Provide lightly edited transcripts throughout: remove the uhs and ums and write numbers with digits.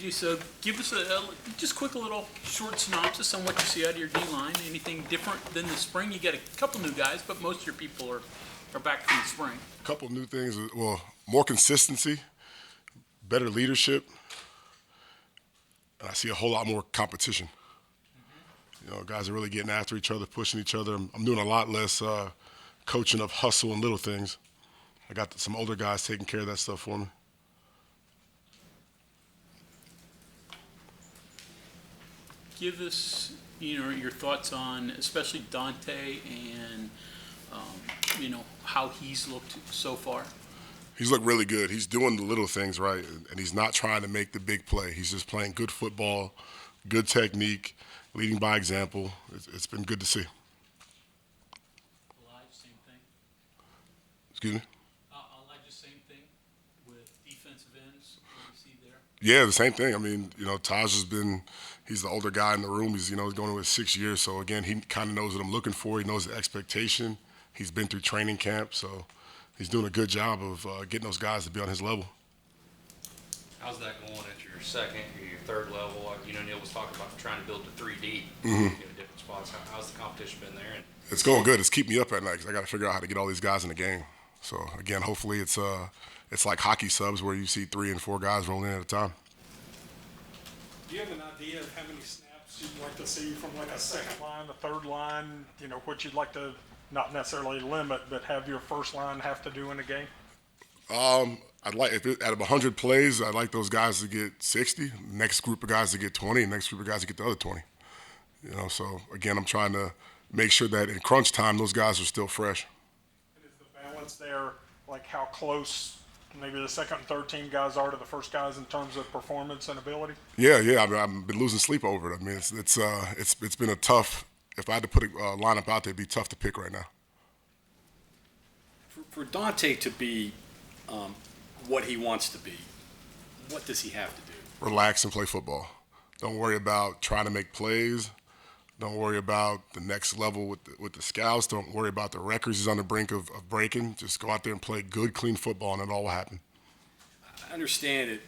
JJ, so give us a just quick little short synopsis on what you see out of your D-line. Anything different than the spring? You got a couple new guys, but most of your people are back from the spring. A couple new things. Well, more consistency, better leadership, and I see a whole lot more competition. Guys are really getting after each other, pushing each other. I'm doing a lot less coaching of hustle and little things. I got some older guys taking care of that stuff for me. Give us, your thoughts on especially Dante and, how he's looked so far. He's looked really good. He's doing the little things right, and he's not trying to make the big play. He's just playing good football, good technique, leading by example. It's been good to see. Elijah, same thing. Excuse me? Elijah, same thing with defensive ends. What do you see there? Yeah, the same thing. I mean, Taj has been – he's the older guy in the room. He's, going into his 6 years. So, again, he kind of knows what I'm looking for. He knows the expectation. He's been through training camp. So he's doing a good job of getting those guys to be on his level. How's that going at your second or your third level? Neil was talking about trying to build to 3D Mm-hmm. in different spots. How's the competition been there? It's going good. It's keeping me up at night because I got to figure out how to get all these guys in the game. So, again, hopefully it's like hockey subs where you see 3 and 4 guys rolling in at a time. Do you have an idea of how many snaps you'd like to see from like a second line, a third line, what you'd like to not necessarily limit, but have your first line have to do in a game? I'd like, out of 100 plays, I'd like those guys to get 60, next group of guys to get 20, next group of guys to get the other 20. So again, I'm trying to make sure that in crunch time, those guys are still fresh. And is the balance there, like how close maybe the second and third team guys are to the first guys in terms of performance and ability? Yeah. I've been losing sleep over it. I mean, it's been a tough. If I had to put a lineup out there, it'd be tough to pick right now. For Dante to be what he wants to be, what does he have to do? Relax and play football. Don't worry about trying to make plays. Don't worry about the next level with the scouts. Don't worry about the records he's on the brink of breaking. Just go out there and play good, clean football, and it all will happen. I understand it.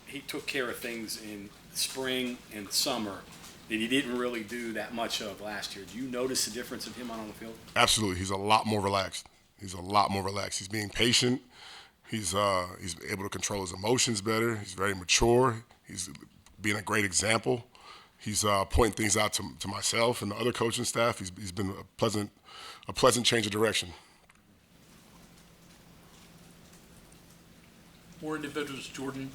He took care of things in spring and summer that he didn't really do that much of last year. Do you notice the difference in him on the field? Absolutely. He's a lot more relaxed. He's being patient. He's able to control his emotions better. He's very mature. He's being a great example. He's pointing things out to myself and the other coaching staff. He's been a pleasant change of direction. More individuals, Jordan.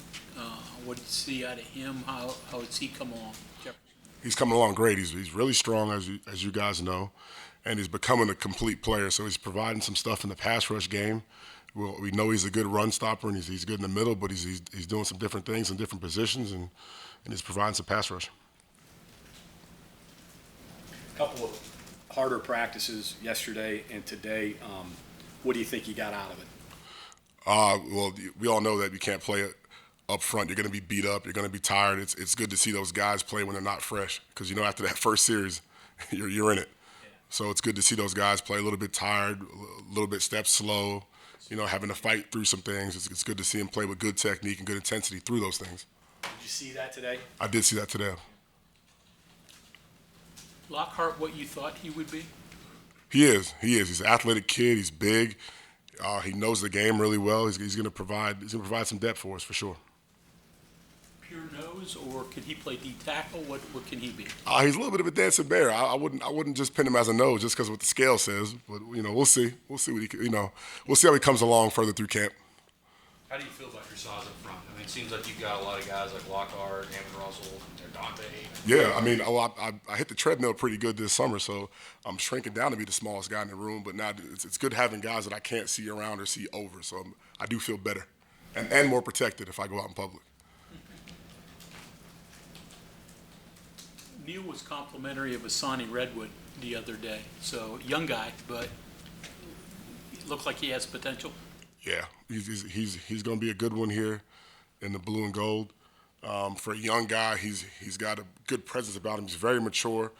What do you see out of him? How has he come along? Jefferson? He's coming along great. He's really strong, as you guys know, and he's becoming a complete player. So he's providing some stuff in the pass rush game. We know he's a good run stopper and he's good in the middle, but he's doing some different things in different positions and he's providing some pass rush. A couple of harder practices yesterday and today. What do you think you got out of it? Well, we all know that you can't play it up front. You're going to be beat up. You're going to be tired. It's good to see those guys play when they're not fresh because, after that first series, you're in it. Yeah. So it's good to see those guys play a little bit tired, a little bit step slow, having to fight through some things. It's good to see him play with good technique and good intensity through those things. Did you see that today? I did see that today. Lockhart, what you thought he would be? He is. He's an athletic kid. He's big. He knows the game really well. He's going to provide some depth for us for sure. Pure nose, or could he play D tackle? What can he be? He's a little bit of a dancing bear. I wouldn't just pin him as a nose just because what the scale says. But we'll see. We'll see what we'll see how he comes along further through camp. How do you feel about your size up front? I mean, it seems like you've got a lot of guys like Lockhart, Hammond Russell, Dante. Yeah, I mean, I hit the treadmill pretty good this summer, so I'm shrinking down to be the smallest guy in the room. But now it's good having guys that I can't see around or see over, so I do feel better and more protected if I go out in public. Neil was complimentary of Assani Redwood the other day. So young guy, but it looks like he has potential. Yeah, he's going to be a good one here in the blue and gold. For a young guy, he's got a good presence about him. He's very mature,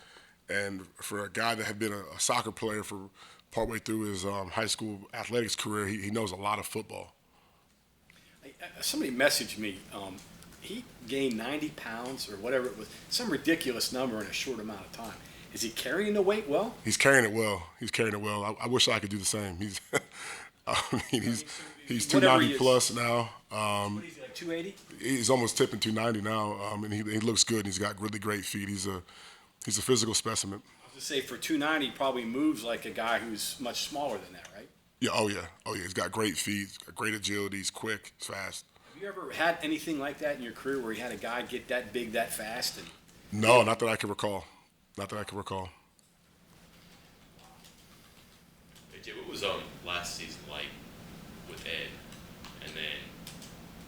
and for a guy that had been a soccer player for partway through his high school athletics career, he knows a lot of football. Somebody messaged me. he gained 90 pounds or whatever it was, some ridiculous number in a short amount of time. Is he carrying the weight well? He's carrying it well. He's carrying it well. I wish I could do the same. He's, I mean, he's Whatever 290 he is. plus now. What is he, like 280? He's almost tipping 290 now, and he looks good. And he's got really great feet. He's a physical specimen. I was to say for 290, he probably moves like a guy who's much smaller than that, right? Yeah. Oh yeah. Oh yeah. He's got great feet. He's got great agility. He's quick. He's fast. Have you ever had anything like that in your career where you had a guy get that big that fast? And No, not that I can recall. Not that I can recall. Hey, Jay, what was last season like with Ed, and then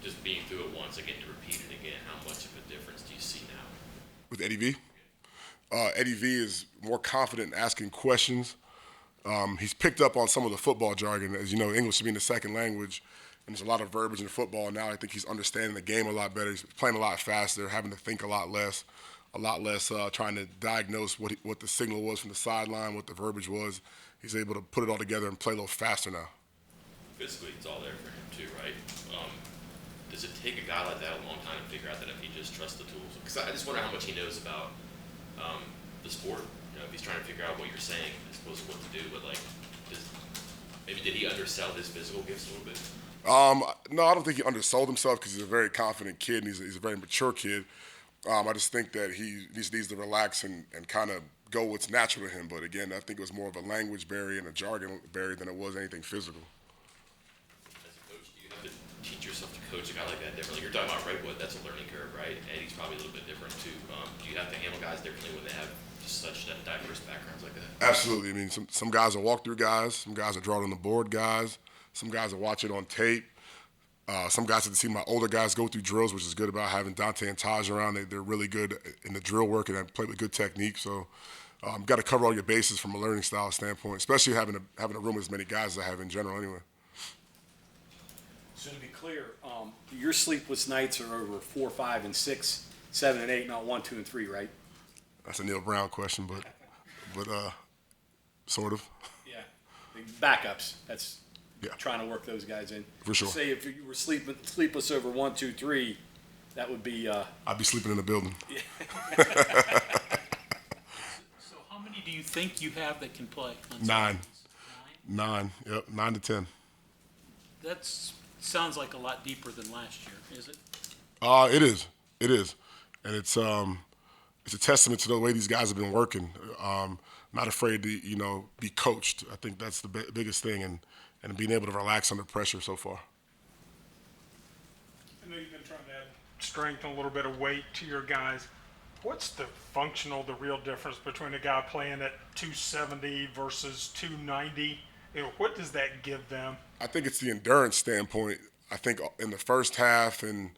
just being through it once and getting to repeat it again? How much of a difference do you see now? With Eddie V? Eddie V is more confident in asking questions. He's picked up on some of the football jargon. As you know, English being the second language, and there's a lot of verbiage in football now. I think he's understanding the game a lot better. He's playing a lot faster, having to think a lot less trying to diagnose what the signal was from the sideline, what the verbiage was. He's able to put it all together and play a little faster now. Physically, it's all there for him too, right? Does it take a guy like that a long time to figure out that if he just trusts the tools? Because I just wonder how much he knows about the sport. You know, if he's trying to figure out what you're saying, as opposed to what to do. But like, did he undersell his physical gifts a little bit? No, I don't think he undersold himself because he's a very confident kid and he's a very mature kid. I just think that he just needs to relax and kind of go what's natural to him. But again, I think it was more of a language barrier and a jargon barrier than it was anything physical. As a coach, do you have to teach yourself to coach a guy like that differently? You're talking about Redwood, that's a learning curve, right? Eddie's probably a little bit different too. Do you have to handle guys differently when they have just such diverse backgrounds like that? Absolutely. I mean, some guys are walk-through guys. Some guys are draw on the board guys. Some guys are watch it on tape. Some guys have to see my older guys go through drills, which is good about having Dante and Taj around. They're really good in the drill work and they play with good technique. So got to cover all your bases from a learning style standpoint, especially having a room with as many guys as I have in general anyway. So to be clear, your sleepless nights are over 4, 5, and 6, 7, and 8, not 1, 2, and 3, right? That's a Neil Brown question, but sort of. Yeah. The backups. That's Yeah. trying to work those guys in. For sure. Say if you were sleepless over 1, 2, 3, that would be. I'd be sleeping in the building. So how many do you think you have that can play? On 9. Saturdays? 9. Yep. 9 to 10. That sounds like a lot deeper than last year, is it? It is. It is, and it's a testament to the way these guys have been working. Not afraid to be coached. I think that's the biggest thing, and being able to relax under pressure so far. I know you've been trying to add strength and a little bit of weight to your guys. What's the real difference between a guy playing at 270 versus 290? What does that give them? I think it's the endurance standpoint. I think in the first half and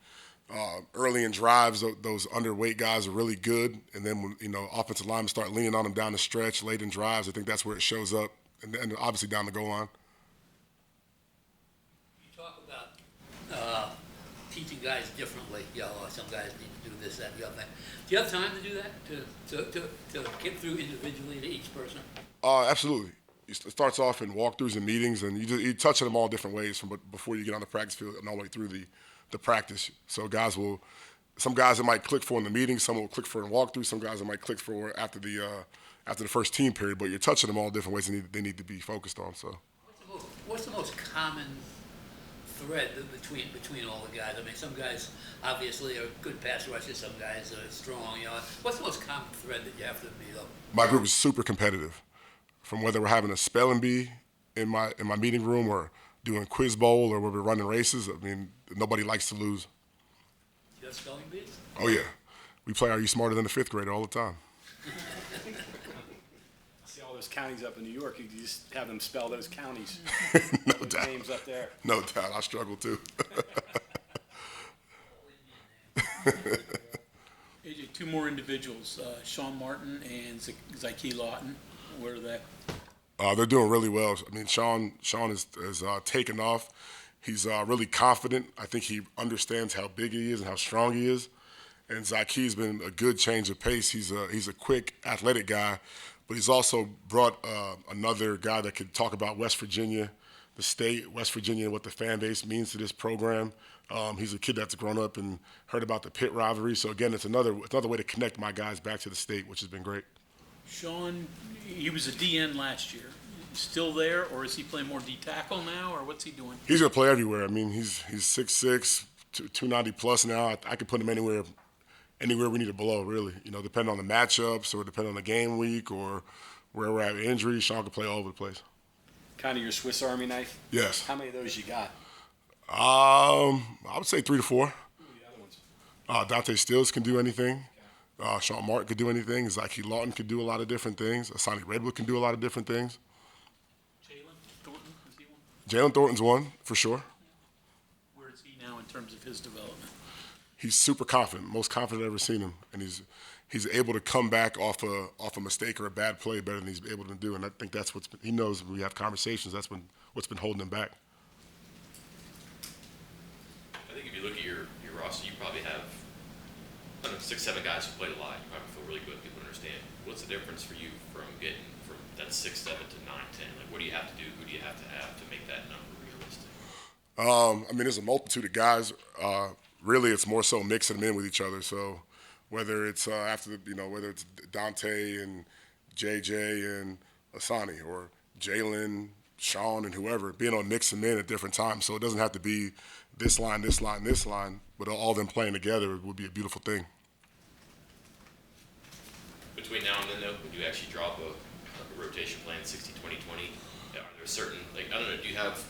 early in drives, those underweight guys are really good. And then when offensive linemen start leaning on them down the stretch, late in drives, I think that's where it shows up. And obviously down the goal line. You talk about teaching guys differently. Some guys need to do this, that, the other thing. Do you have time to do that? To get through individually to each person? Absolutely. It starts off in walkthroughs and meetings, and you touch on them all different ways from before you get on the practice field and all the way through the practice. So some guys it might click for in the meeting, some will click for in walkthrough, some guys it might click for after the first team period. But you're touching them all different ways they need to be focused on. So. What's the most common thread between all the guys? I mean, some guys obviously are good pass rushers, some guys are strong. What's the most common thread that you have to meet up? My group is super competitive. From whether we're having a spelling bee in my meeting room or doing quiz bowl or where we're running races, I mean, nobody likes to lose. You have spelling bees? Oh yeah, we play Are You Smarter Than a Fifth Grader all the time. I see all those counties up in New York. You just have them spell those counties. No Those doubt. names up there. No doubt. I struggle too. AJ, two more individuals, Sean Martin and Zyke Lawton. Where are they? They're doing really well. I mean, Sean has taken off. He's really confident. I think he understands how big he is and how strong he is. And Zyke's been a good change of pace. He's a quick, athletic guy, but he's also brought another guy that could talk about West Virginia, the state, West Virginia, what the fan base means to this program. He's a kid that's grown up and heard about the pit rivalry. So again, it's another way to connect my guys back to the state, which has been great. Sean, he was a DN last year. Still there, or is he playing more D tackle now, or what's he doing? He's gonna play everywhere. I mean, he's 6'6", 290 plus now. I could put him anywhere we need to blow, really. You know, depending on the matchups or depending on the game week or where we're at with injuries, Sean can play all over the place. Kind of your Swiss Army knife? Yes. How many of those you got? I would say 3 to 4. Who are the other ones? Dante Stills can do anything. Sean Martin could do anything. Zyke Lawton could do a lot of different things. Assani Redwood can do a lot of different things. Jalen Thornton, is he one? Jalen Thornton's one, for sure. Where is he now in terms of his development? He's super confident, most confident I've ever seen him. And he's able to come back off a mistake or a bad play better than he's able to do. And I think that's he knows when we have conversations, that's what's been holding him back. I think if you look at your roster, you probably have, I don't know, 6, 7 guys who played a lot. You probably feel really good. People understand. What's the difference for you from getting from that 6, 7 to 9, 10? Like, what do you have to do? Who do you have to make that number realistic? I mean, there's a multitude of guys. Really, it's more so mixing them in with each other. So whether it's whether it's Dante and JJ and Assani or Jalen, Sean, and whoever, being able to mix them in at different times. So it doesn't have to be this line, this line, this line, but all of them playing together would be a beautiful thing. Between now and then, though, would you actually drop a rotation plan, 60, 20, 20? Are there certain, like, I don't know, do you have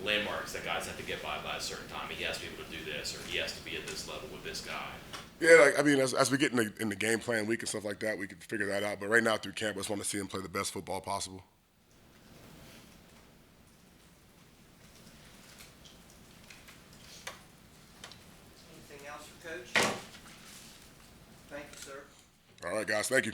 landmarks that guys have to get by a certain time? He has to be able to do this, or he has to be at this level with this guy. Yeah, I mean, as we get in the game plan week and stuff like that, we can figure that out. But right now through camp, I just want to see him play the best football possible. Anything else for Coach? Thank you, sir. All right, guys, thank you.